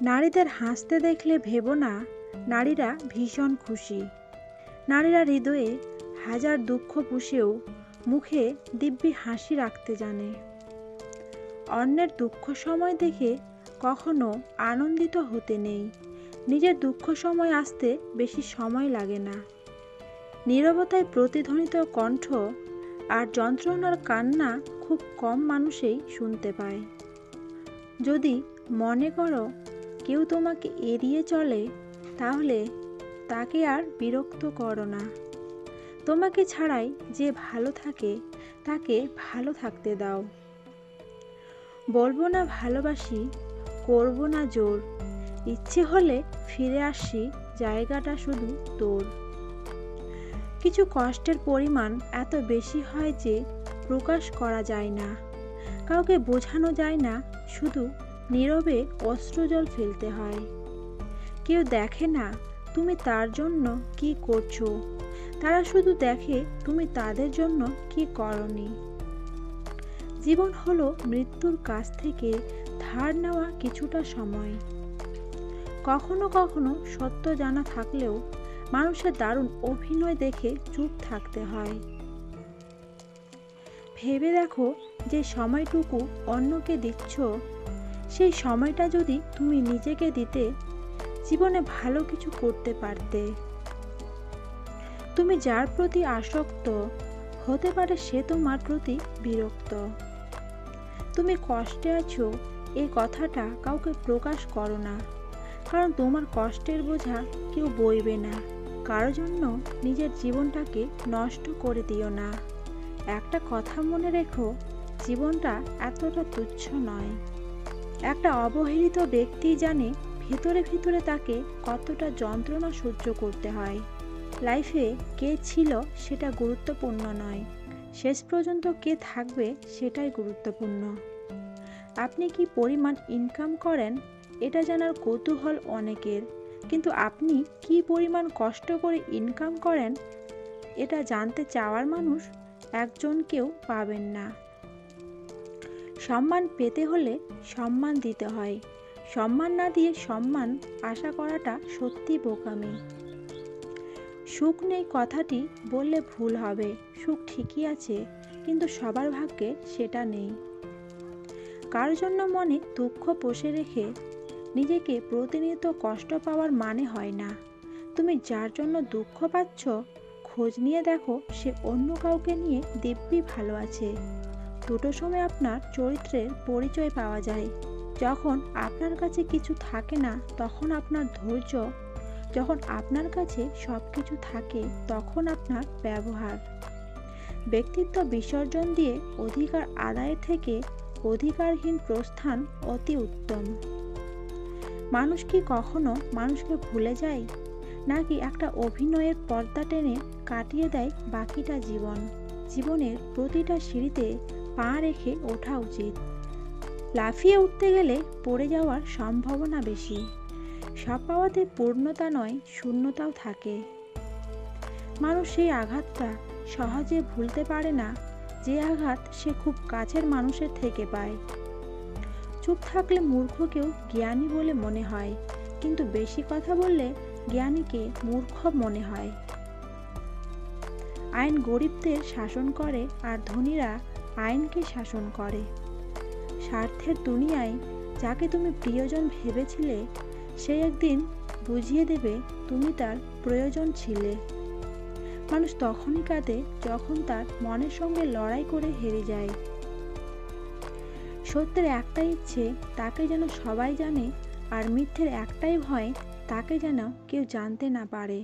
নারীদের হাসতে দেখলে ভেবো না নারীরা ভীষণ খুশি। নারীরা হৃদয়ে হাজার দুঃখ পুষেও মুখে দিব্যি হাসি রাখতে জানে। অন্যের দুঃখ সময় দেখে কখনো আনন্দিত হতে নেই। নিজের দুঃখ সময় আসতে বেশি সময় লাগে না। নীরবতায় প্রতিধ্বনিত কণ্ঠ আর যন্ত্রণার কান্না খুব কম মানুষই শুনতে পায়। যদি মনে করো কেউ তোমাকে এড়িয়ে চলে, তাহলে তাকে আর বিরক্ত করো না। তোমাকে ছাড়াই যে ভালো থাকে তাকে ভালো থাকতে দাও। বলবো না ভালোবাসি, করবো না জোর, ইচ্ছে হলে ফিরে আসি, জায়গাটা শুধু তোর। কিছু কষ্টের পরিমাণ এত বেশি হয় যে প্রকাশ করা যায় না, কাউকে বোঝানো যায় না, শুধু নীরবে অশ্রুজল ফেলতে হয়। কেউ দেখে না তুমি তার জন্য কি করছো, তারা শুধু দেখে তুমি তাদের জন্য কি করনি। জীবন হলো মৃত্যুর কাছ থেকে ধার নেওয়া কিছুটা সময়। কখনো কখনো সত্য জানা থাকলেও মানুষের দারুণ অভিনয় দেখে চুপ থাকতে হয়। ভেবে দেখো, যে সময়টুকু অন্যকে দিচ্ছ, সেই সময়টা যদি তুমি নিজেকে দিতে, জীবনে ভালো কিছু করতে পারতে। তুমি যার প্রতি আসক্ত, হতে পারে সে তোমার প্রতি বিরক্ত। তুমি কষ্টে আছো এই কথাটা কাউকে প্রকাশ করো না, কারণ তোমার কষ্টের বোঝা কেউ বইবে না। কারো জন্য নিজের জীবনটাকে নষ্ট করে দিও না। একটা কথা মনে রেখো, জীবনটা এতটা তুচ্ছ নয়। একটা অবহেলিত ব্যক্তি জানে ভিতরে ভিতরে তাকে কতটা যন্ত্রণা সহ্য করতে হয়। লাইফে কে ছিল সেটা গুরুত্বপূর্ণ নয়, শেষ পর্যন্ত কে থাকবে সেটাই গুরুত্বপূর্ণ। আপনি কি পরিমাণ ইনকাম করেন এটা জানার কৌতূহল অনেকের, কিন্তু আপনি কি পরিমাণ কষ্ট করে ইনকাম করেন এটা জানতে চাওয়ার মানুষ একজনকেও পাবেন না। সম্মান পেতে হলে সম্মান দিতে হয়, সম্মান না দিয়ে সম্মান আশা করাটা সত্যি বোকামি। সুখ নেই কথাটি বললে ভুল হবে, সুখ ঠিকই আছে, কিন্তু সবার ভাগ্যে সেটা নেই। কার জন্য মনে দুঃখ পুষে রেখে নিজেকে প্রতিনিয়ত কষ্ট পাওয়ার মানে হয় না। তুমি যার জন্য দুঃখ পাচ্ছ, খোঁজ নিয়ে দেখো সে অন্য কাউকে নিয়ে দিব্যি ভালো আছে। দুটো সময় আপনার চরিত্রের পরিচয় পাওয়া যায়। যখন আপনার কাছে কিছু থাকে না তখন আপনার ধৈর্য, যখন আপনার কাছে সব কিছু থাকে তখন আপনার ব্যবহার। ব্যক্তিত্ব বিসর্জন দিয়ে অধিকার আদায়ের থেকে অধিকারহীন প্রস্থান অতি উত্তম। মানুষ কি কখনো মানুষকে ভুলে যায়, নাকি একটা অভিনয়ের পর্দা টেনে কাটিয়ে দেয় বাকিটা জীবন? জীবনের প্রতিটা সিঁড়িতে পা রেখে ওঠা উচিত। লাফিয়ে উঠতে গেলে পড়ে যাওয়ার সম্ভাবনা বেশি। সব পাওয়াতে পূর্ণতা নয়, শূন্যতাও থাকে। মানুষ সেই আঘাতটা সহজে ভুলতে পারে না যে আঘাত সে খুব কাছের মানুষের থেকে পায়। চুপ থাকলে মূর্খকেও জ্ঞানী বলে মনে হয়, কিন্তু বেশি কথা বললে জ্ঞানীকে মূর্খ মনে হয়। আইন গরিবদের শাসন করে আর ধনীরা আইনকে শাসন করে। স্বার্থের দুনিয়ায় যাকে তুমি প্রিয়জন ভেবেছিলে, সে একদিন বুঝিয়ে দেবে তুমি তার প্রয়োজন ছিলে। মানুষ তখনই কাঁদে যখন তার মনের সঙ্গে লড়াই করে হেরে যায়। সত্যের একটাই ইচ্ছে, তাকে যেন সবাই জানে, আর মিথ্যের একটাই ভয়, তাকে যেন কেউ জানতে না পারে।